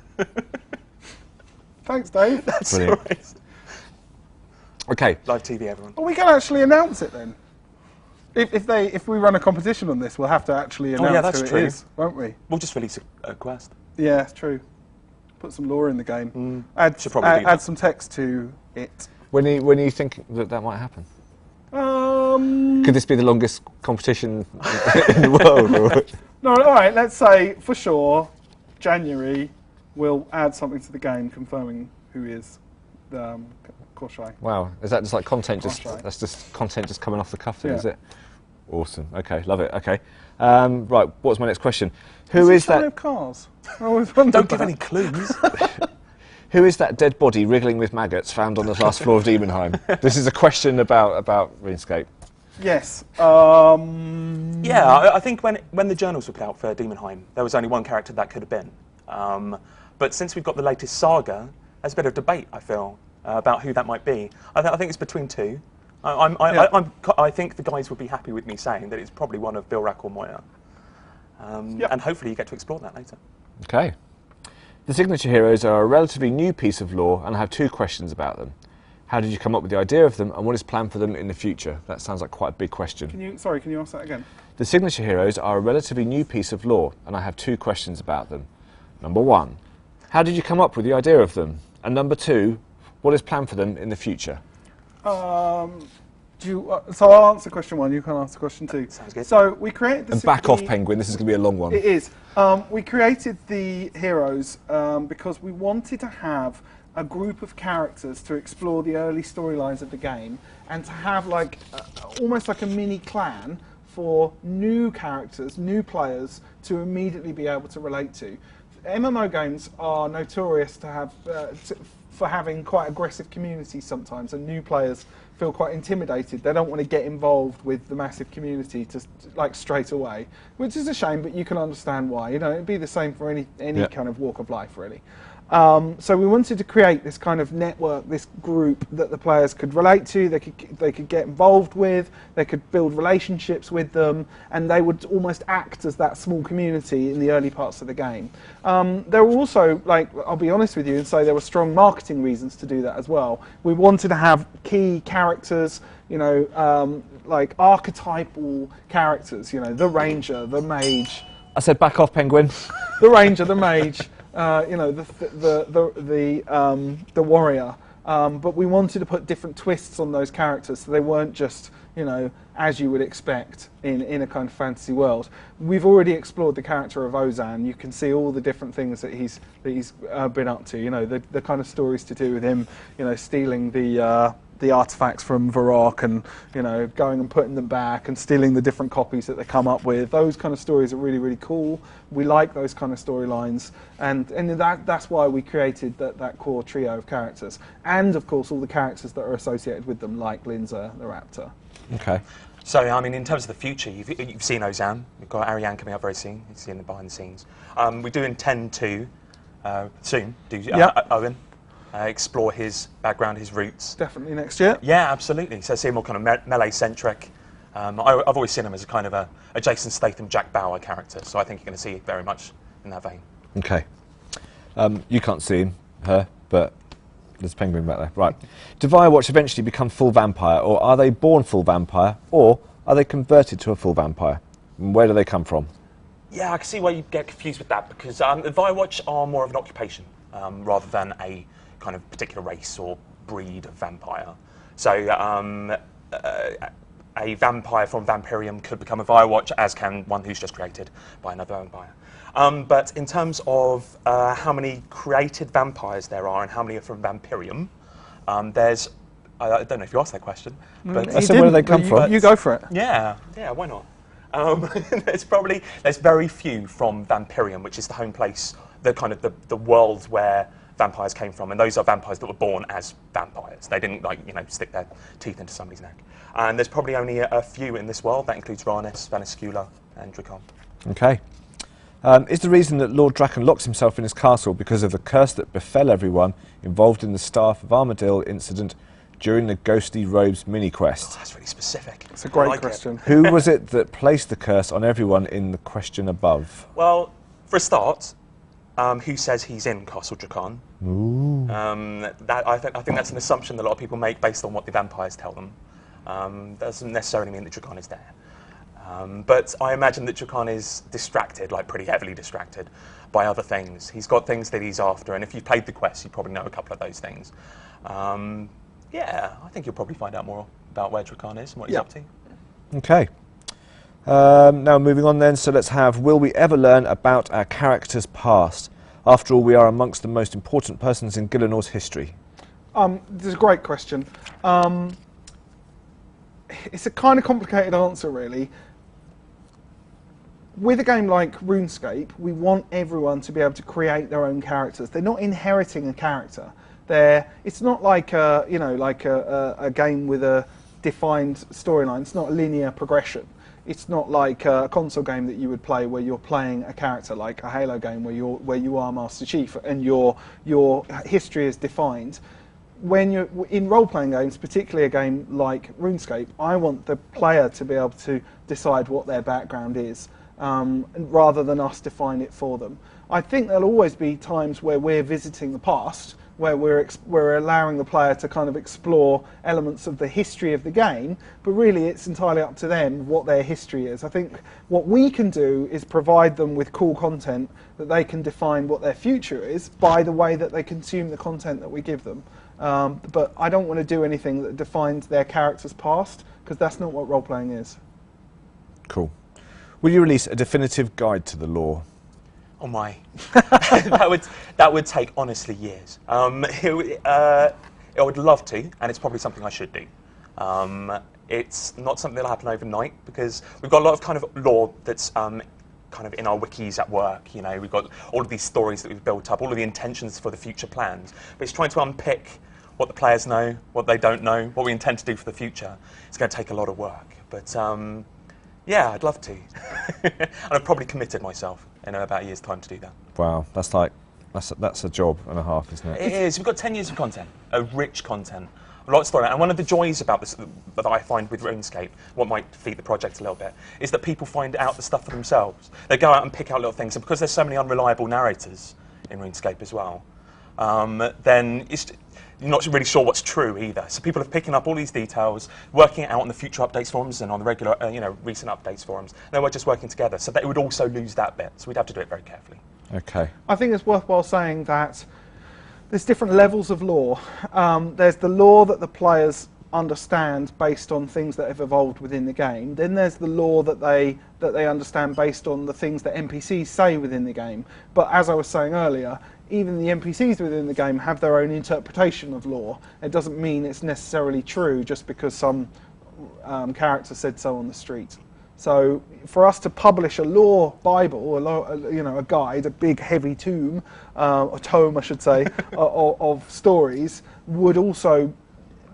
Thanks, Dave. That's Brilliant. all right. Okay. Live TV, everyone. Well, we can actually announce it then. If we run a competition on this, we'll have to actually announce that's who true. it is, won't we? We'll just release a quest. Yeah, it's true. Put some lore in the game. Should probably do Add that. some text to it. When are you think that might happen? Could this be the longest competition in the world? Or? No, all right. Let's say for sure, January, we'll add something to the game confirming who is the Karshai. Wow, is that just like content? Right. That's just content just coming off the cuff, then, Yeah. is it? Awesome. Okay, love it. Okay, right. What's my next question? Who is Shine that? of cars? I always wondered Don't give that. any clues. Who is that dead body wriggling with maggots found on the last floor of Demonheim? This is a question about RuneScape. Yes. Yeah, I think when the journals were put out for Demonheim, there was only one character that could have been. But since we've got the latest saga, there's a bit of debate, I feel, about who that might be. I think it's between two. I think the guys would be happy with me saying that it's probably one of Bilrak or Moya. And hopefully you get to explore that later. Okay. The signature heroes are a relatively new piece of lore, and I have 2 questions about them. How did you come up with the idea of them, and what is planned for them in the future? That sounds like quite a big question. Can you ask that again? The signature heroes are a relatively new piece of lore, and I have 2 questions about them. Number 1, how did you come up with the idea of them? And number 2, what is planned for them in the future? So I'll answer question 1. You can answer question 2. Sounds good. So we created the. And back off, Penguin. This is going to be a long one. It is. We created the heroes because we wanted to have a group of characters to explore the early storylines of the game, and to have like almost like a mini clan for new characters, new players to immediately be able to relate to. MMO games are notorious to have for having quite aggressive communities sometimes, and new players feel quite intimidated. They don't want to get involved with the massive community like straight away, which is a shame, but you can understand why. It'd be the same for any kind of walk of life, really. So we wanted to create this kind of network, this group that the players could relate to, they could get involved with, they could build relationships with them, and they would almost act as that small community in the early parts of the game. There were also, I'll be honest with you and say there were strong marketing reasons to do that as well. We wanted to have key characters, like archetypal characters, the ranger, the mage. I said back off, Penguin. The ranger, the mage. The warrior, but we wanted to put different twists on those characters, so they weren't just as you would expect in a kind of fantasy world. We've already explored the character of Ozan. You can see all the different things that he's been up to. The kind of stories to do with him, stealing the artifacts from Varrock and going and putting them back and stealing the different copies that they come up with. Those kind of stories are really, really cool. We like those kind of storylines, and that's why we created that core trio of characters, and of course all the characters that are associated with them, like Linza the Raptor. Okay. So, in terms of the future, you've seen Ozan. We've got Ariane coming up very soon. You've seen it behind the scenes. We do intend to soon do Owen. Explore his background, his roots. Definitely next year. Yeah, absolutely. So see him more kind of melee-centric. I've always seen him as a kind of a Jason Statham, Jack Bauer character, so I think you're going to see very much in that vein. Okay. You can't see her, but there's a penguin back there. Right. Do Firewatch eventually become full vampire, or are they born full vampire, or are they converted to a full vampire? And where do they come from? Yeah, I can see why you get confused with that, because the Firewatch are more of an occupation rather than a kind of particular race or breed of vampire. So a vampire from Vampirium could become a Firewatch, as can one who's just created by another vampire. But in terms of how many created vampires there are and how many are from Vampirium, there's, I don't know if you asked that question, but So where do they come from? You go for it. yeah, why not? There's very few from Vampirium, which is the home place, the world where vampires came from, and those are vampires that were born as vampires. They didn't stick their teeth into somebody's neck. And there's probably only a few in this world. That includes Rhanis, Vaniscula, and Drakon. Okay. Is the reason that Lord Draken locks himself in his castle because of the curse that befell everyone involved in the Staff of Armadale incident during the Ghostly Robes mini-quest? Oh, that's really specific. It's a great question. Who was it that placed the curse on everyone in the question above? Well, for a start, who says he's in Castle Drakon? I think that's an assumption that a lot of people make based on what the vampires tell them. Doesn't necessarily mean that Drakon is there. But I imagine that Drakon is distracted, like pretty heavily distracted, by other things. He's got things that he's after, and if you've played the quest, you probably know a couple of those things. Yeah, I think you'll probably find out more about where Drakon is and what he's up to. Okay. Now moving on then, so let's have, will we ever learn about our character's past? After all, we are amongst the most important persons in Gillenor's history. This is a great question. It's a kind of complicated answer, really. With a game like RuneScape, we want everyone to be able to create their own characters. They're not inheriting a character. It's not like a game with a defined storyline. It's not a linear progression. It's not like a console game that you would play where you're playing a character, like a Halo game where you are Master Chief and your history is defined. When you're in role-playing games, particularly a game like RuneScape, I want the player to be able to decide what their background is, rather than us define it for them. I think there'll always be times where we're visiting the past, where we're allowing the player to kind of explore elements of the history of the game, but really it's entirely up to them what their history is. I think what we can do is provide them with cool content that they can define what their future is by the way that they consume the content that we give them. But I don't want to do anything that defines their character's past, because that's not what role-playing is. Cool. Will you release a definitive guide to the lore? Oh my, that would take honestly years. I would love to, and it's probably something I should do. It's not something that'll happen overnight, because we've got a lot of kind of lore that's kind of in our wikis at work. We've got all of these stories that we've built up, all of the intentions for the future plans. But it's trying to unpick what the players know, what they don't know, what we intend to do for the future. It's going to take a lot of work, but yeah, I'd love to. And I've probably committed myself in about a year's time to do that. Wow, that's a job and a half, isn't it? It is. We've got 10 years of content, rich content, a lot of story. And one of the joys about this that I find with RuneScape, what might defeat the project a little bit, is that people find out the stuff for themselves. They go out and pick out little things, and because there's so many unreliable narrators in RuneScape as well, then you're not really sure what's true either. So people are picking up all these details, working it out on the future updates forums and on the regular, recent updates forums. And we're just working together, so that it would also lose that bit. So we'd have to do it very carefully. Okay. I think it's worthwhile saying that there's different levels of lore. There's the lore that the players understand based on things that have evolved within the game. Then there's the lore that they understand based on the things that NPCs say within the game. But as I was saying earlier, even the NPCs within the game have their own interpretation of lore. It doesn't mean it's necessarily true just because some character said so on the street. So for us to publish a lore Bible, a guide, a big heavy tome, I should say, of stories, would also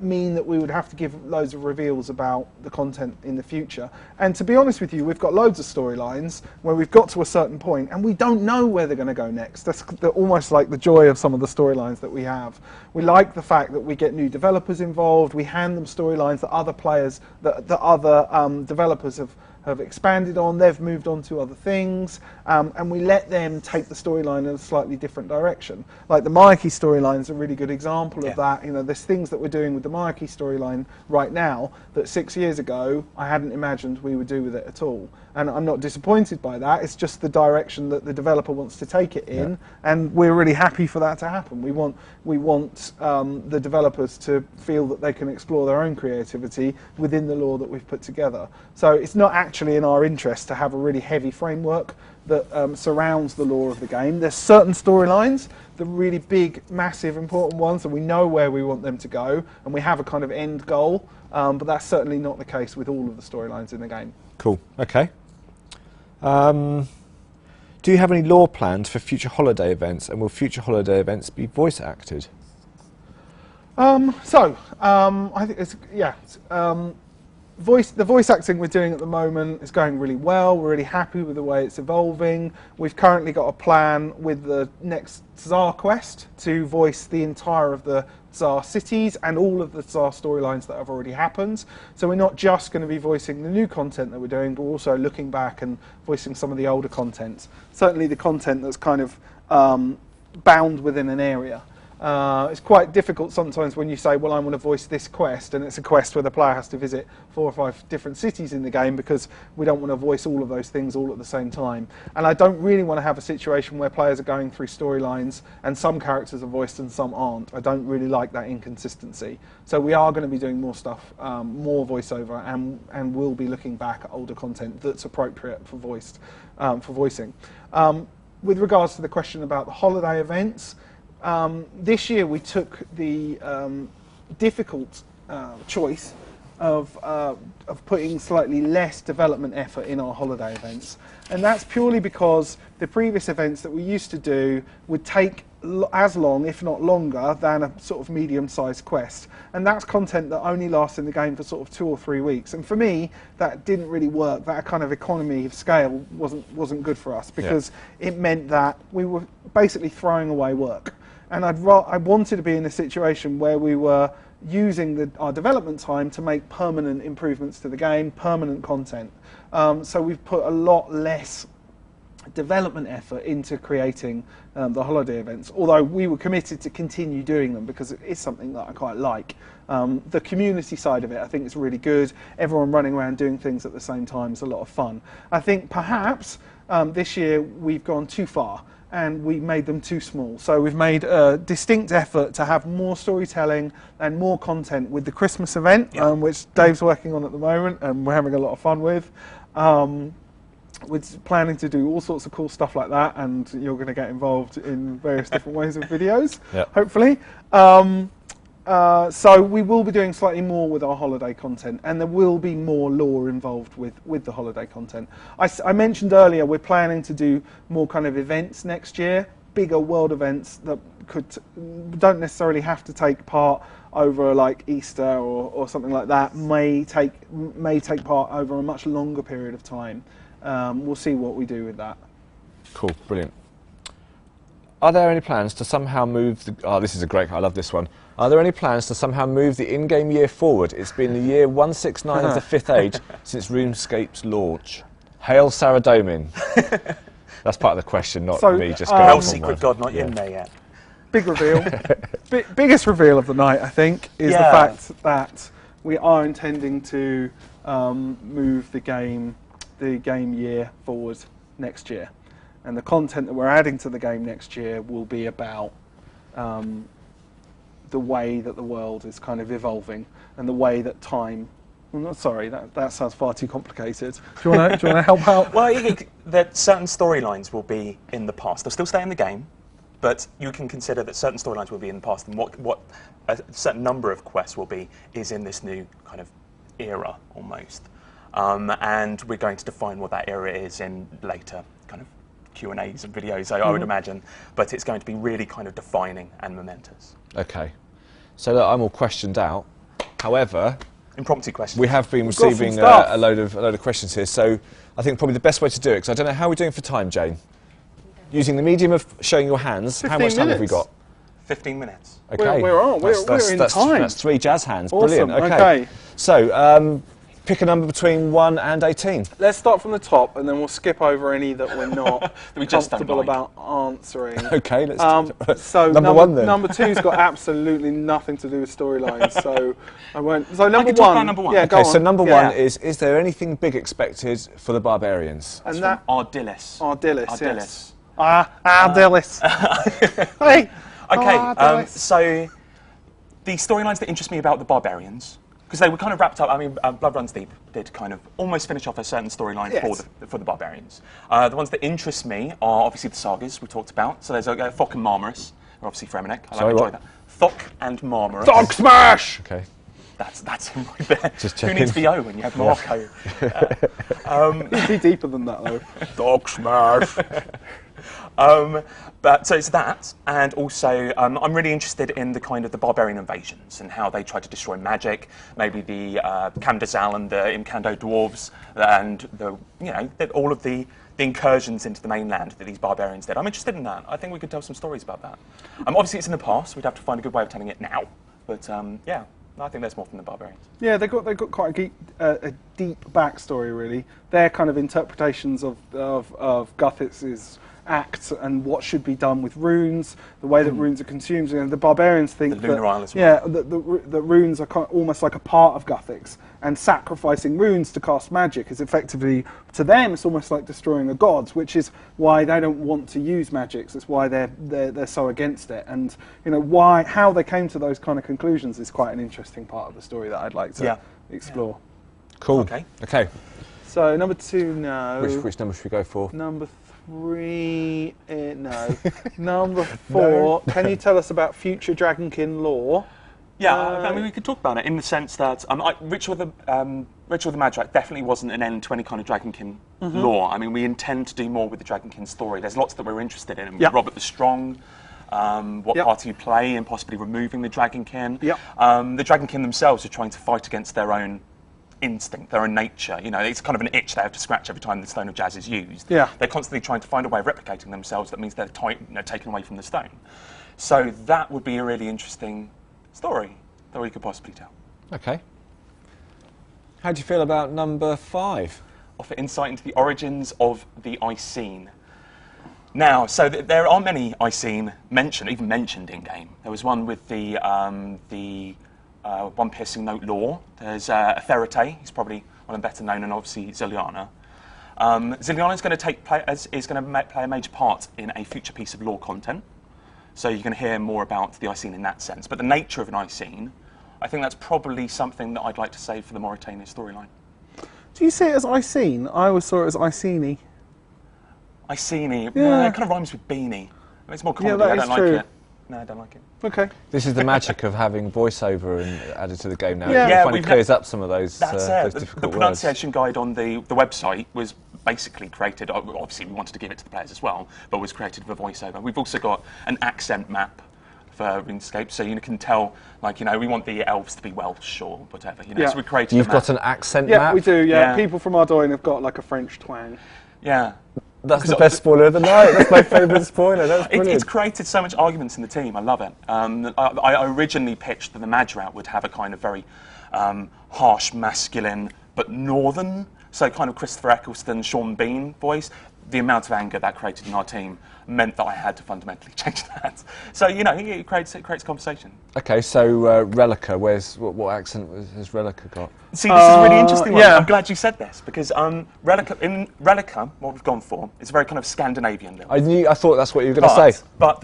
mean that we would have to give loads of reveals about the content in the future. And to be honest with you, we've got loads of storylines where we've got to a certain point and we don't know where they're going to go next. That's almost like the joy of some of the storylines that we have. We like the fact that we get new developers involved, we hand them storylines that other players, that other developers have expanded on. They've moved on to other things, and we let them take the storyline in a slightly different direction. Like the monarchy storyline is a really good example of that. You know, there's things that we're doing with the monarchy storyline right now that 6 years ago I hadn't imagined we would do with it at all. And I'm not disappointed by that. It's just the direction that the developer wants to take it in, and we're really happy for that to happen. We want the developers to feel that they can explore their own creativity within the lore that we've put together. So it's not actually in our interest to have a really heavy framework that surrounds the lore of the game. There's certain storylines, the really big, massive, important ones, and we know where we want them to go, and we have a kind of end goal, but that's certainly not the case with all of the storylines in the game. Cool. Okay. Do you have any lore plans for future holiday events, and will future holiday events be voice acted? I think it's the voice acting we're doing at the moment is going really well. We're really happy with the way it's evolving. We've currently got a plan with the next Tsar quest to voice the entire of the Tsar cities and all of the Tsar storylines that have already happened. So we're not just going to be voicing the new content that we're doing, but also looking back and voicing some of the older content. Certainly the content that's kind of bound within an area. It's quite difficult sometimes when you say, well, I want to voice this quest, and it's a quest where the player has to visit 4 or 5 different cities in the game, because we don't want to voice all of those things all at the same time. And I don't really want to have a situation where players are going through storylines and some characters are voiced and some aren't. I don't really like that inconsistency. So we are going to be doing more stuff, more voiceover, and we'll be looking back at older content that's appropriate for voicing. With regards to the question about the holiday events, this year we took the difficult choice of putting slightly less development effort in our holiday events, and that's purely because the previous events that we used to do would take as long, if not longer, than a sort of medium-sized quest, and that's content that only lasts in the game for sort of 2 or 3 weeks. And for me, that didn't really work. That kind of economy of scale wasn't good for us, because it meant that we were basically throwing away work. And I wanted to be in a situation where we were using our development time to make permanent improvements to the game, permanent content. So we've put a lot less development effort into creating the holiday events, although we were committed to continue doing them because it is something that I quite like. The community side of it, I think, is really good. Everyone running around doing things at the same time is a lot of fun. I think perhaps this year we've gone too far, and we made them too small. So we've made a distinct effort to have more storytelling and more content with the Christmas event, which Dave's working on at the moment, and we're having a lot of fun with. We're planning to do all sorts of cool stuff like that, and you're going to get involved in various different ways of videos, hopefully. So we will be doing slightly more with our holiday content, and there will be more lore involved with the holiday content. I mentioned earlier we're planning to do more kind of events next year, bigger world events that don't necessarily have to take part over like Easter or something like that. May take part over a much longer period of time. We'll see what we do with that. Cool, brilliant. Are there any plans to somehow move the... Oh, this is a great... I love this one. Are there any plans to somehow move the in-game year forward? It's been the year 169 of the 5th Age since RuneScape's launch. Hail Saradomin. That's part of the question, not me just going Hail Secret God, not in there yet. Big reveal. Biggest reveal of the night, I think, is the fact that we are intending to move the game year forward next year. And the content that we're adding to the game next year will be about the way that the world is kind of evolving and the way that time... Well, sorry, that sounds far too complicated. Do you want to help out? Well, that certain storylines will be in the past. They'll still stay in the game, but you can consider that certain storylines will be in the past, and what a certain number of quests will be is in this new kind of era, almost. And we're going to define what that era is in later kind of Q&As and videos, I would imagine, but it's going to be really kind of defining and momentous. Okay, so look, I'm all questioned out. However, impromptu questions. We have been receiving a load of questions here, so I think probably the best way to do it, because I don't know how we're doing for time, Jane. Using the medium of showing your hands, how much time have we got? 15 minutes. Okay, we're in time. That's 3 jazz hands. Awesome. Brilliant. Okay. So pick a number between 1 and 18. Let's start from the top, and then we'll skip over any that we're not That we just don't comfortable like. about answering. Okay, let's So number 1 then. Number 2's got absolutely nothing to do with storylines, so I won't. So number can talk 1. about number 1. Yeah, go Okay, so on. number Yeah. 1 is there anything big expected for the Barbarians? And From that Ardillis. Ardillis. Ardillis. Yes. Ardillis. Hey. Okay, Ardillis. so the storylines that interest me about the Barbarians, because they were kind of wrapped up. I mean, Blood Runs Deep did kind of almost finish off a certain storyline Yes. for the Barbarians. The ones that interest me are obviously the sagas we talked about. So there's Thok and Marmaris, are obviously Fremennik. I Sorry, enjoy what? that. Thok and Marmaris. Dog smash. Okay. That's him right there. Just Who checking. needs VO when you have Morocco? It'd be deeper than that though. Dog smash. But so it's that, and also I'm really interested in the kind of the barbarian invasions and how they try to destroy magic. Maybe the Camdazal and the Imkando dwarves, and all of the incursions into the mainland that these barbarians did. I'm interested in that. I think we could tell some stories about that. Obviously, it's in the past. We'd have to find a good way of telling it now. But yeah, I think there's more from the barbarians. Yeah, they got quite a deep backstory really. Their kind of interpretations of Guthix's acts and what should be done with runes, the way that runes are consumed. And the barbarians think The Lunar Isle as well. yeah, that runes are almost like a part of Guthix, and sacrificing runes to cast magic is effectively, to them, it's almost like destroying a god, which is why they don't want to use magics. It's why they're so against it. And how they came to those kind of conclusions is quite an interesting part of the story that I'd like to explore. Cool. Okay. Okay. So number 2, no. Which number should we go for? Number 3, no. Number 4, can you tell us about future Dragonkin lore? Yeah, I mean, we could talk about it in the sense that Ritual of the Magi definitely wasn't an end to any kind of Dragonkin lore. I mean, we intend to do more with the Dragonkin story. There's lots that we're interested in. Yep. Robert the Strong, what party you play, and possibly removing the Dragonkin. Yep. The Dragonkin themselves are trying to fight against their own instinct, their own nature. It's kind of an itch they have to scratch every time the Stone of Jazz is used. Yeah. They're constantly trying to find a way of replicating themselves that means they're taken away from the stone. So that would be a really interesting story that we could possibly tell. Okay. How do you feel about number 5? Offer insight into the origins of the Icene. Now, so there are many Icene even mentioned in game. There was one with the One Piercing Note lore. There's Ferrete, he's probably one of the better known, and obviously Ziliana. Ziliana is going to play a major part in a future piece of lore content. So you're going to hear more about the Icene in that sense. But the nature of an Icene, I think that's probably something that I'd like to save for the Mauritania storyline. Do you see it as Icene? I always saw it as Iceni. Icene, Yeah. it kind of rhymes with beanie. It's more comedy, that I is don't like true. it. No, I don't like it. Okay. This is the magic of having voiceover and added to the game now. Yeah. You Yeah, find it we've clears up some of those, That's those it. The difficult words. pronunciation guide on the website was basically created, obviously we wanted to give it to the players as well, but was created with a voiceover. We've also got an accent map for RuneScape, so you can tell, we want the elves to be Welsh or whatever, Yeah. so we created You've a got map. an accent Yeah, map? we do. Yeah. Yeah. People from Ardoyne have got like a French twang. Yeah. That's the best spoiler of the night. That's my favourite spoiler. That's brilliant. It's created so much arguments in the team. I love it. I originally pitched that the Magrat would have a kind of very harsh, masculine, but northern, so kind of Christopher Eccleston, Sean Bean voice. The amount of anger that created in our team meant that I had to fundamentally change that. So it creates conversation. Okay, so Relica, what accent has Relica got? See, this is a really interesting one. yeah. I'm glad you said this because Relica, what we've gone for, is a very kind of Scandinavian look. I thought that's what you were going to say. But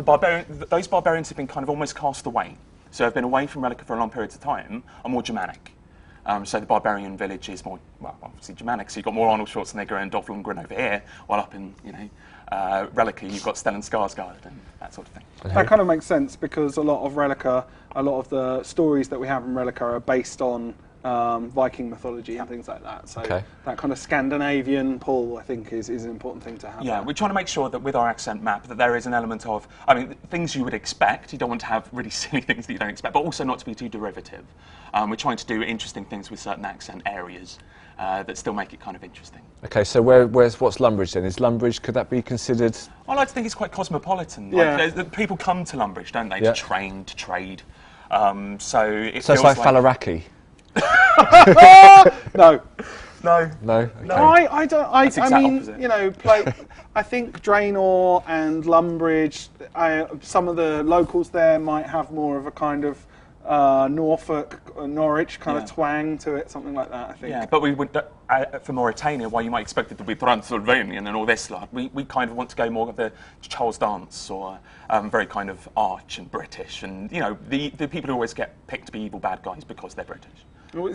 those barbarians have been kind of almost cast away. So have been away from Relica for a long period of time, are more Germanic. So the barbarian village is more, obviously Germanic. So you've got more Arnold Schwarzenegger and Dolph Lundgren over here, while up in, Relica you've got Stellan Skarsgård and that sort of thing. That kind of makes sense because a lot of the stories that we have in Relica are based on Viking mythology and things like that. So that kind of Scandinavian pull, I think, is an important thing to have. Yeah, we're trying to make sure that with our accent map that there is an element of, things you would expect. You don't want to have really silly things that you don't expect, but also not to be too derivative. We're trying to do interesting things with certain accent areas that still make it kind of interesting. Okay, so what's Lumbridge then? Is Lumbridge, could that be considered? I like to think it's quite cosmopolitan. Yeah. People come to Lumbridge, don't they, Yeah. to train, to trade. So it So it's feels like Falaraki. No. No. No. Okay. No, I don't. I exact mean, opposite. you know, I think Draenor and Lumbridge. Some of the locals there might have more of a kind of Norfolk, Norwich kind of twang to it, something like that. I think. Yeah, but we would for Mauritania, while you might expect it to be Transylvanian and all this lot, we kind of want to go more of the Charles Dance or very kind of arch and British, and you know the people who always get picked to be evil bad guys because they're British. Well,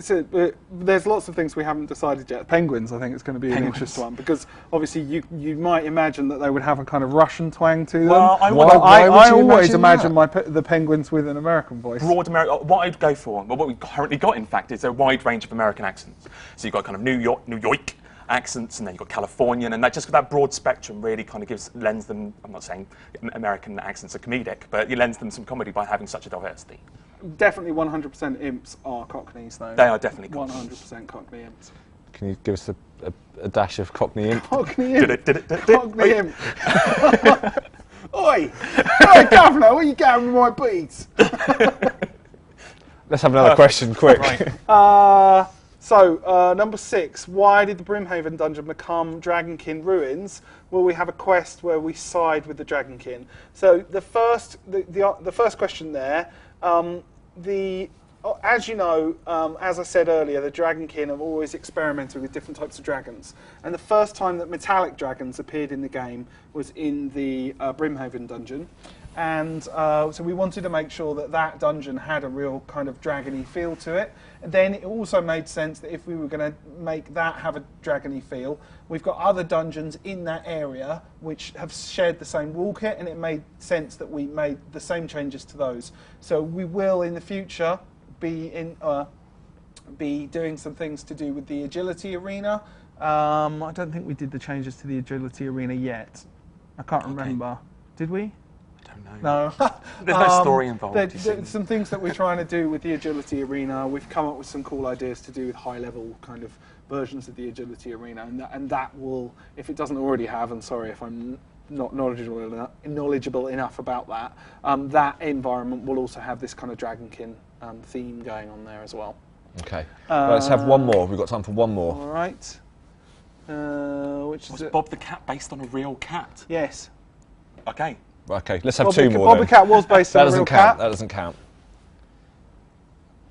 there's lots of things we haven't decided yet. Penguins, I think, is going to be an interesting one because obviously you might imagine that they would have a kind of Russian twang to them. Well, I why would you always imagine imagine the penguins with an American voice. Broad American. What I'd go for, well, what we've currently got, in fact, is a wide range of American accents. So you've got kind of New York accents, and then you've got Californian, and that broad spectrum really kind of lends them. I'm not saying American accents are comedic, but it lends them some comedy by having such a diversity. Definitely 100% imps are Cockneys, though. They are definitely Cockneys. 100% Cockney imps. Can you give us a dash of Cockney imp? Cockney imp. Did it. Cockney imp. Oi! Oi, Governor, what are you getting with my beads? Let's have another question, quick. Right. So, number 6, why did the Brimhaven dungeon become Dragonkin Ruins? Well, we have a quest where we side with the Dragonkin. So the first question there, as you know, as I said earlier, the Dragonkin have always experimented with different types of dragons. And the first time that metallic dragons appeared in the game was in the Brimhaven dungeon. And so we wanted to make sure that that dungeon had a real kind of dragony feel to it. And then it also made sense that if we were going to make that have a dragony feel, we've got other dungeons in that area which have shared the same rule kit, and it made sense that we made the same changes to those. So we will in the future be doing some things to do with the agility arena. I don't think we did the changes to the agility arena yet. I can't remember. Did we? No. There's no story involved. There's some things that we're trying to do with the agility arena. We've come up with some cool ideas to do with high-level kind of versions of the agility arena, and that will, if it doesn't already have, and sorry if I'm not knowledgeable enough about that, that environment will also have this kind of Dragonkin theme going on there as well. Okay. Let's have one more. We've got time for one more. All right. Which Was is it? Bob the Cat based on a real cat? Yes. Okay. Okay, let's have two more. Bob the Cat was based on a real cat. That doesn't count.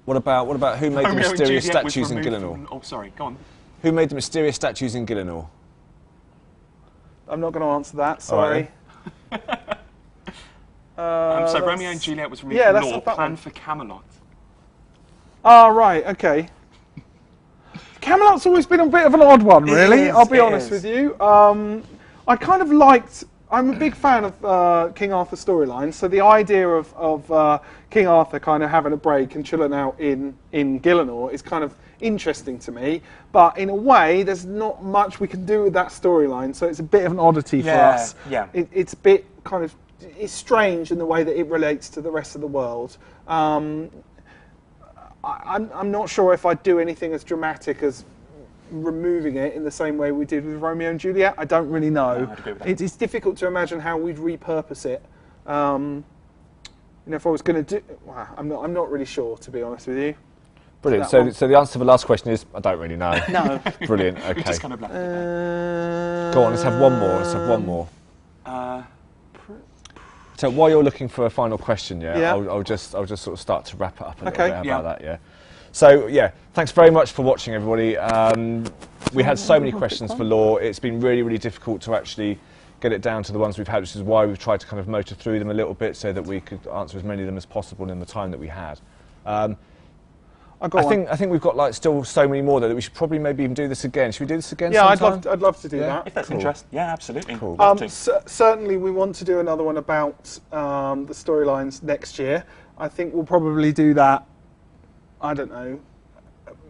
What about who made the Romeo and mysterious Juliet was statues in removed Gillinor? Oh, sorry, go on. Who made the mysterious statues in Gillinor? I'm not going to answer that, sorry. So Romeo and Juliet was removed yeah, from that's law, not that planned one. for Camelot. Oh, right, okay. Camelot's always been a bit of an odd one, really, I'll be honest with you. I kind of liked... I'm a big fan of King Arthur storylines, so the idea of King Arthur kind of having a break and chilling out in Gillinor is kind of interesting to me, but in a way there's not much we can do with that storyline, so it's a bit of an oddity for us. Yeah. It's a bit kind of... It's strange in the way that it relates to the rest of the world. I'm not sure if I'd do anything as dramatic as removing it in the same way we did with Romeo and Juliet. I don't really know. No, I'd agree with that. It's difficult to imagine how we'd repurpose it. If I was going to do... Well, I'm not really sure, to be honest with you. Brilliant. That So the answer to the last question is, I don't really know. No. Brilliant, We okay. just kind of left it there. Go on, let's have one more. Let's have one more. So while you're looking for a final question, I'll just sort of start to wrap it up a little bit about that, yeah. So yeah, thanks very much for watching, everybody. We had so many questions for Law. It's been really, really difficult to actually get it down to the ones we've had, which is why we've tried to kind of motor through them a little bit so that we could answer as many of them as possible in the time that we had. I think we've got like still so many more though that we should probably maybe even do this again. Should we do this again? Yeah, sometime? I'd love to do that. If that's interesting, yeah, absolutely. Cool. Love to. Certainly, we want to do another one about the storylines next year. I think we'll probably do that. I don't know,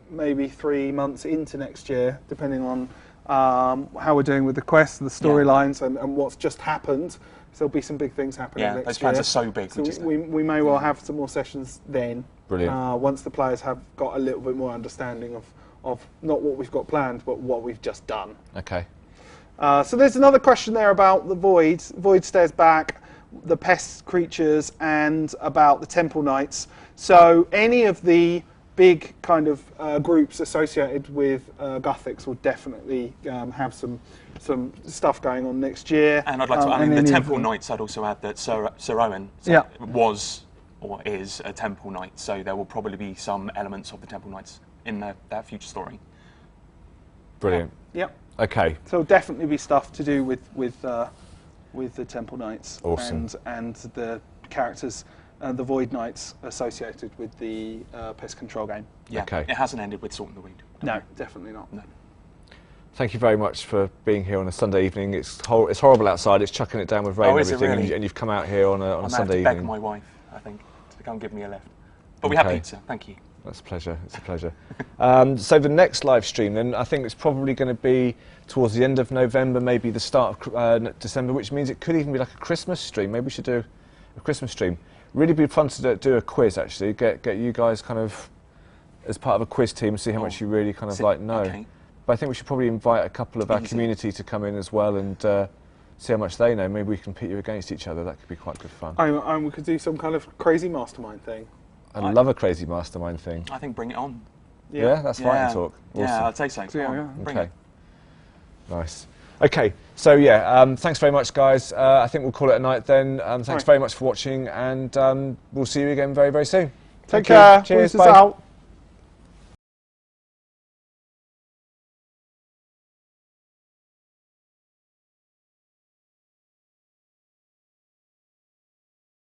maybe 3 months into next year, depending on how we're doing with the quests, the storylines, and what's just happened. So there'll be some big things happening next year. Those plans are so big. So we may well have some more sessions then. Brilliant. Once the players have got a little bit more understanding of not what we've got planned, but what we've just done. Okay. So there's another question there about the Void. Void stares back, the pest creatures, and about the Temple Knights. So any of the big kind of groups associated with Gothics will definitely have some stuff going on next year. And I'd like to add in the Temple Knights. I'd also add that Sir Owen was or is a Temple Knight, so there will probably be some elements of the Temple Knights in that future story. Brilliant. Yep. Okay. So it'll definitely be stuff to do with the Temple Knights. Awesome. And the characters, the Void Knights associated with the pest control game. Yeah. Okay. It hasn't ended with Sorting the Weed. No, definitely not. No. Thank you very much for being here on a Sunday evening. It's horrible outside. It's chucking it down with rain and is it everything, really? and you've come out here on a Sunday I have to evening. beg my wife, I think, to come give me a lift. But we have pizza. Thank you. That's a pleasure. It's a pleasure. So the next live stream, then, I think it's probably going to be towards the end of November, maybe the start of December, which means it could even be like a Christmas stream. Maybe we should do a Christmas stream. Really be fun to do a quiz, actually. Get you guys kind of as part of a quiz team, see how much you really kind of know. Okay. But I think we should probably invite a couple of our community to come in as well and see how much they know. Maybe we can pit you against each other. That could be quite good fun. And we could do some kind of crazy mastermind thing. I love a crazy mastermind thing. I think bring it on. Yeah, that's fighting talk. Awesome. Yeah, I'd say so. Bring it. Nice. Okay, so yeah, thanks very much, guys. I think we'll call it a night then. Thanks very much for watching, and we'll see you again very, very soon. Take care. Cheers. Peace Bye. out.